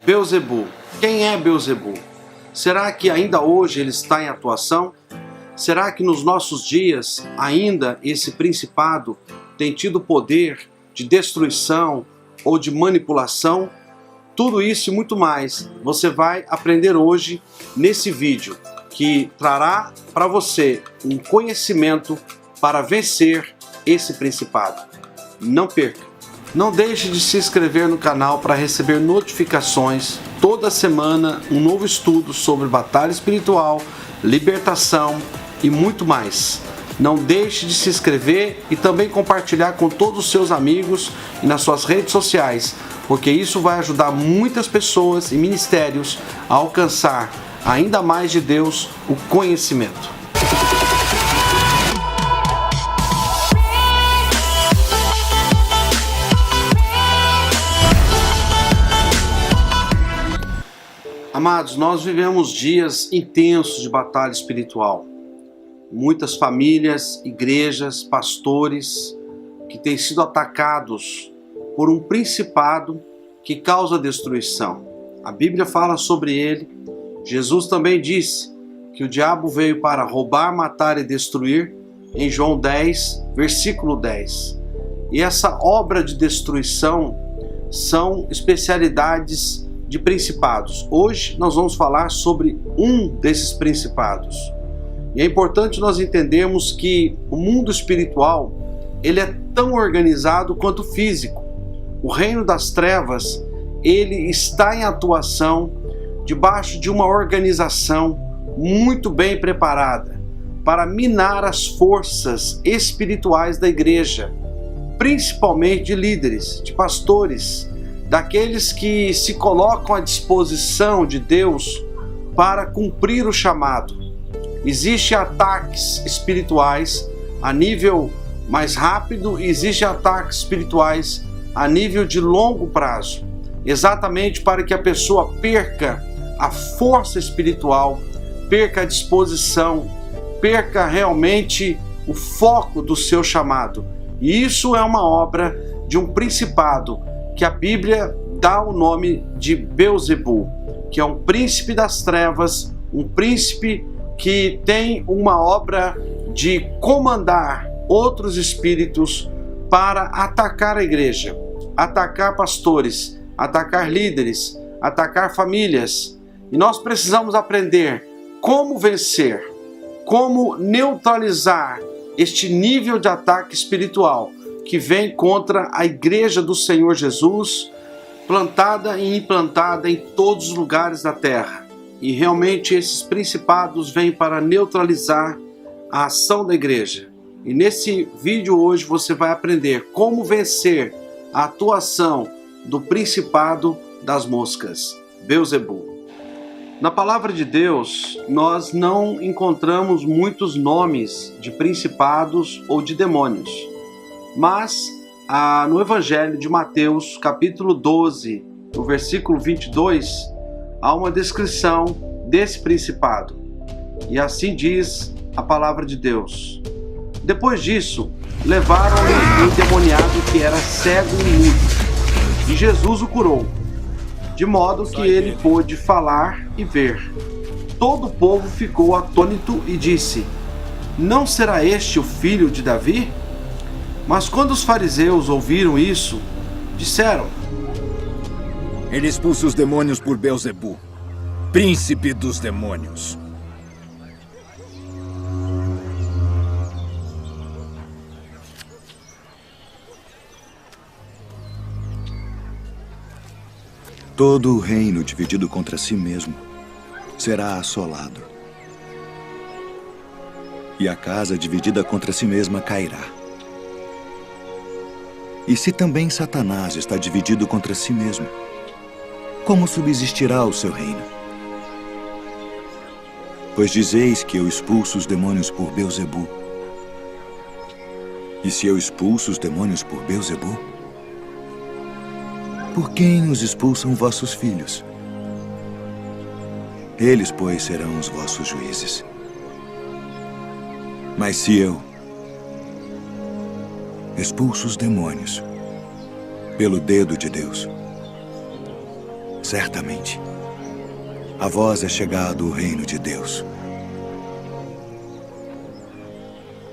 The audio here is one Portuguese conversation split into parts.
Beelzebul. Quem é Beelzebul? Será que ainda hoje ele está em atuação? Será que nos nossos dias ainda esse principado tem tido poder de destruição ou de manipulação? Tudo isso e muito mais você vai aprender hoje nesse vídeo, que trará para você um conhecimento para vencer esse principado. Não perca! Não deixe de se inscrever no canal para receber notificações. Toda semana um novo estudo sobre batalha espiritual, libertação e muito mais. Não deixe de se inscrever e também compartilhar com todos os seus amigos e nas suas redes sociais, porque isso vai ajudar muitas pessoas e ministérios a alcançar ainda mais de Deus o conhecimento. Amados, nós vivemos dias intensos de batalha espiritual. Muitas famílias, igrejas, pastores que têm sido atacados por um principado que causa destruição. A Bíblia fala sobre ele. Jesus também disse que o diabo veio para roubar, matar e destruir, em João 10, versículo 10. E essa obra de destruição são especialidades de principados. Hoje nós vamos falar sobre um desses principados. E é importante nós entendermos que o mundo espiritual, ele é tão organizado quanto o físico. O reino das trevas, ele está em atuação debaixo de uma organização muito bem preparada para minar as forças espirituais da igreja, principalmente de líderes, de pastores, daqueles que se colocam à disposição de Deus para cumprir o chamado. Existem ataques espirituais a nível mais rápido e existem ataques espirituais a nível de longo prazo, exatamente para que a pessoa perca a força espiritual, perca a disposição, perca realmente o foco do seu chamado. E isso é uma obra de um principado que a Bíblia dá o nome de Beelzebul, que é um príncipe das trevas, um príncipe que tem uma obra de comandar outros espíritos para atacar a igreja, atacar pastores, atacar líderes, atacar famílias. E nós precisamos aprender como vencer, como neutralizar este nível de ataque espiritual que vem contra a igreja do Senhor Jesus, plantada e implantada em todos os lugares da terra. E realmente esses principados vêm para neutralizar a ação da igreja. E nesse vídeo hoje você vai aprender como vencer a atuação do principado das moscas, Beelzebul. Na palavra de Deus, nós não encontramos muitos nomes de principados ou de demônios. Mas no Evangelho de Mateus, capítulo 12, no versículo 22, há uma descrição desse principado. E assim diz a palavra de Deus. Depois disso, levaram-lhe o endemoniado que era cego e mudo, e Jesus o curou, de modo que ele pôde falar e ver. Todo o povo ficou atônito e disse: Não será este o filho de Davi? Mas quando os fariseus ouviram isso, disseram: Ele expulsa os demônios por Beelzebul, príncipe dos demônios. Todo o reino dividido contra si mesmo será assolado, e a casa dividida contra si mesma cairá. E se também Satanás está dividido contra si mesmo, como subsistirá o seu reino? Pois dizeis que eu expulso os demônios por Beelzebul. E se eu expulso os demônios por Beelzebul, por quem os expulsam vossos filhos? Eles, pois, serão os vossos juízes. Mas se eu expulso os demônios pelo dedo de Deus, Certamente, a vós é chegado o reino de Deus.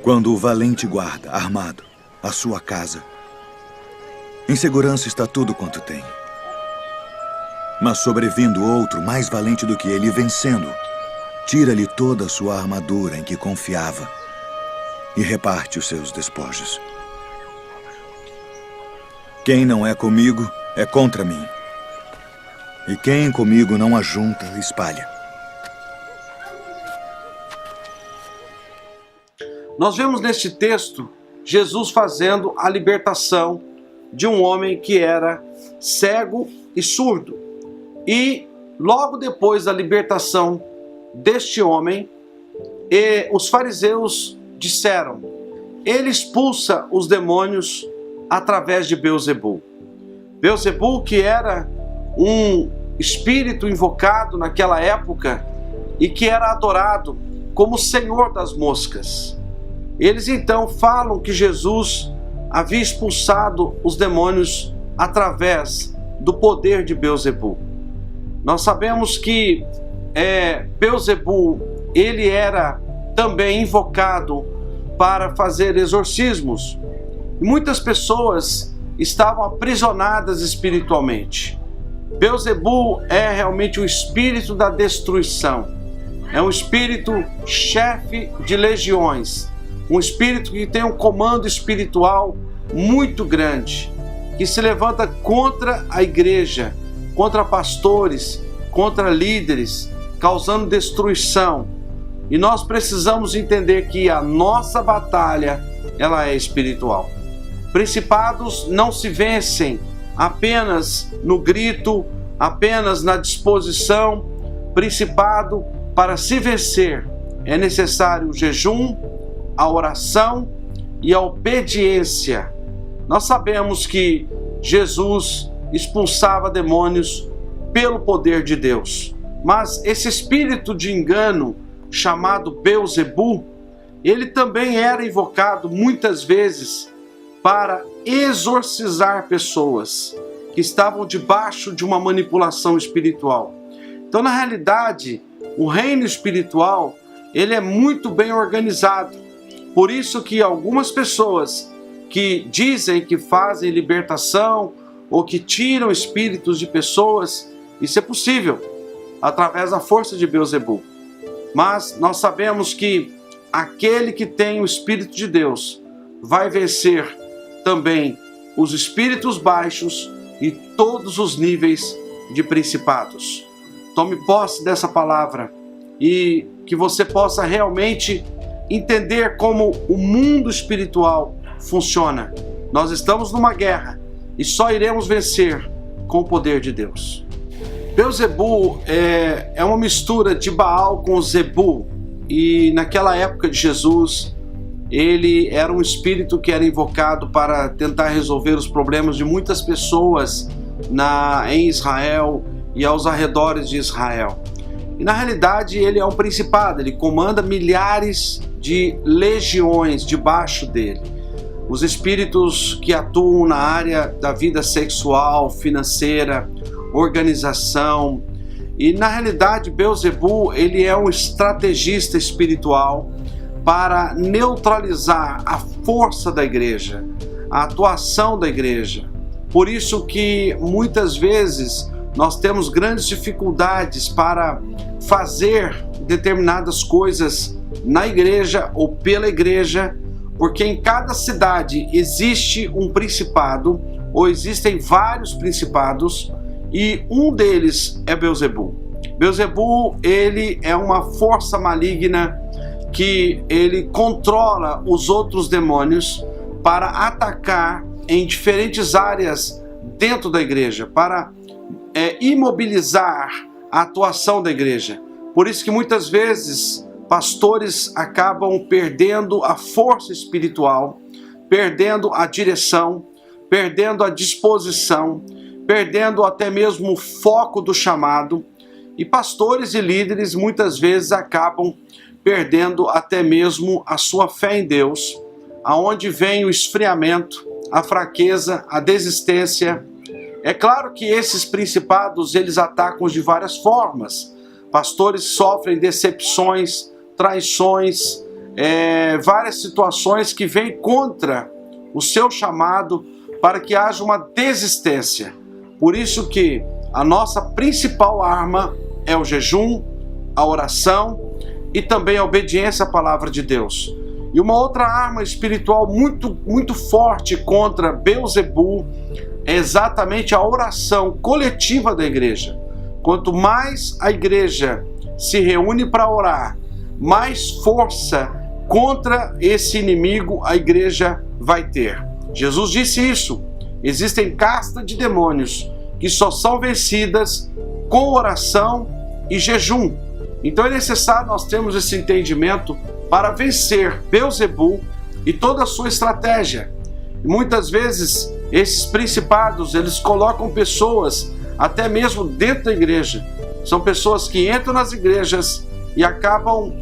Quando o valente guarda, armado, a sua casa, em segurança está tudo quanto tem. Mas sobrevindo outro mais valente do que ele, vencendo, tira-lhe toda a sua armadura em que confiava e reparte os seus despojos. Quem não é comigo é contra mim. E quem comigo não ajunta, espalha. Nós vemos neste texto Jesus fazendo a libertação de um homem que era cego e surdo. E logo depois da libertação deste homem, os fariseus disseram: ele expulsa os demônios através de Belzebu. Belzebu, que era um espírito invocado naquela época e que era adorado como senhor das moscas. Eles então falam que Jesus havia expulsado os demônios através do poder de Belzebu. Nós sabemos que Belzebu, ele era também invocado para fazer exorcismos. Muitas pessoas estavam aprisionadas espiritualmente. Belzebu é realmente o espírito da destruição. É um espírito chefe de legiões. Um espírito que tem um comando espiritual muito grande, que se levanta contra a igreja, contra pastores, contra líderes, causando destruição. E nós precisamos entender que a nossa batalha, ela é espiritual. Principados não se vencem apenas no grito, apenas na disposição. Principado, para se vencer, é necessário o jejum, a oração e a obediência. Nós sabemos que Jesus expulsava demônios pelo poder de Deus. Mas esse espírito de engano, chamado Belzebu, ele também era invocado muitas vezes para exorcizar pessoas que estavam debaixo de uma manipulação espiritual. Então, na realidade, o reino espiritual, ele é muito bem organizado. Por isso que algumas pessoas que dizem que fazem libertação ou que tiram espíritos de pessoas, isso é possível através da força de Belzebu. Mas nós sabemos que aquele que tem o Espírito de Deus vai vencer também os espíritos baixos e todos os níveis de principados. Tome posse dessa palavra e que você possa realmente entender como o mundo espiritual funciona. Nós estamos numa guerra e só iremos vencer com o poder de Deus. Belzebu é uma mistura de Baal com Zebu, e naquela época de Jesus, ele era um espírito que era invocado para tentar resolver os problemas de muitas pessoas em Israel e aos arredores de Israel. E na realidade ele é um principado, ele comanda milhares de legiões debaixo dele. Os espíritos que atuam na área da vida sexual, financeira, organização. E na realidade Belzebu, ele é um estrategista espiritual para neutralizar a força da igreja, a atuação da igreja. Por isso que muitas vezes nós temos grandes dificuldades para fazer determinadas coisas na igreja ou pela igreja, porque em cada cidade existe um principado ou existem vários principados e um deles é Belzebu. Belzebu, ele é uma força maligna que ele controla os outros demônios para atacar em diferentes áreas dentro da igreja, para imobilizar a atuação da igreja. Por isso que muitas vezes pastores acabam perdendo a força espiritual, perdendo a direção, perdendo a disposição, perdendo até mesmo o foco do chamado. E pastores e líderes muitas vezes acabam perdendo até mesmo a sua fé em Deus, aonde vem o esfriamento, a fraqueza, a desistência É claro que esses principados, eles atacam de várias formas. Pastores sofrem decepções, traições, várias situações que vêm contra o seu chamado para que haja uma desistência. Por isso que a nossa principal arma é o jejum, a oração e também a obediência à palavra de Deus. E uma outra arma espiritual muito forte contra Belzebu é exatamente a oração coletiva da igreja. Quanto mais a igreja se reúne para orar, mais força contra esse inimigo a igreja vai ter. Jesus disse isso. Existem castas de demônios que só são vencidas com oração e jejum. Então é necessário nós termos esse entendimento para vencer Belzebu e toda a sua estratégia. E muitas vezes esses principados, eles colocam pessoas até mesmo dentro da igreja. São pessoas que entram nas igrejas e acabam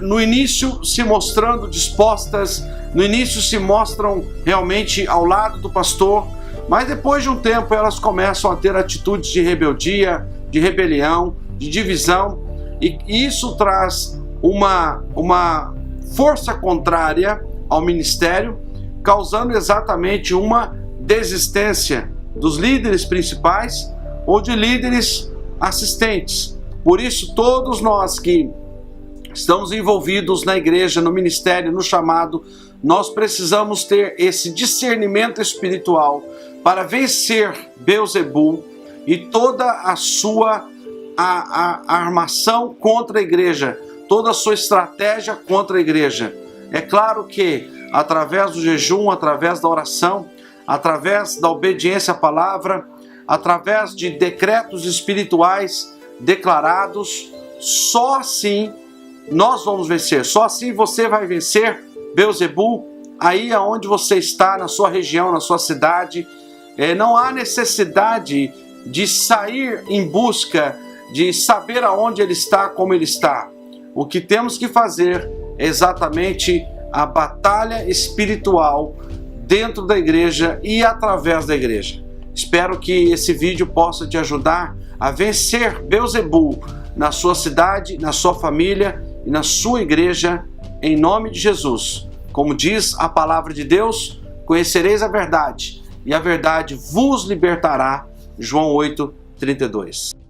no início se mostrando dispostas, no início se mostram realmente ao lado do pastor, mas depois de um tempo elas começam a ter atitudes de rebeldia, de rebelião, de divisão, e isso traz uma força contrária ao ministério, causando exatamente uma desistência dos líderes principais ou de líderes assistentes. Por isso, todos nós que estamos envolvidos na igreja, no ministério, no chamado, nós precisamos ter esse discernimento espiritual para vencer Belzebu e toda a sua armação contra a igreja, toda a sua estratégia contra a igreja. É claro que através do jejum, através da oração, através da obediência à palavra, através de decretos espirituais declarados, só assim nós vamos vencer, só assim você vai vencer Belzebu aí aonde você está, na sua região, na sua cidade. Não há necessidade de sair em busca de saber aonde ele está, como ele está. O que temos que fazer é exatamente a batalha espiritual dentro da igreja e através da igreja. Espero que esse vídeo possa te ajudar a vencer Belzebu na sua cidade, na sua família e na sua igreja, em nome de Jesus. Como diz a palavra de Deus, conhecereis a verdade, e a verdade vos libertará. João 8:32.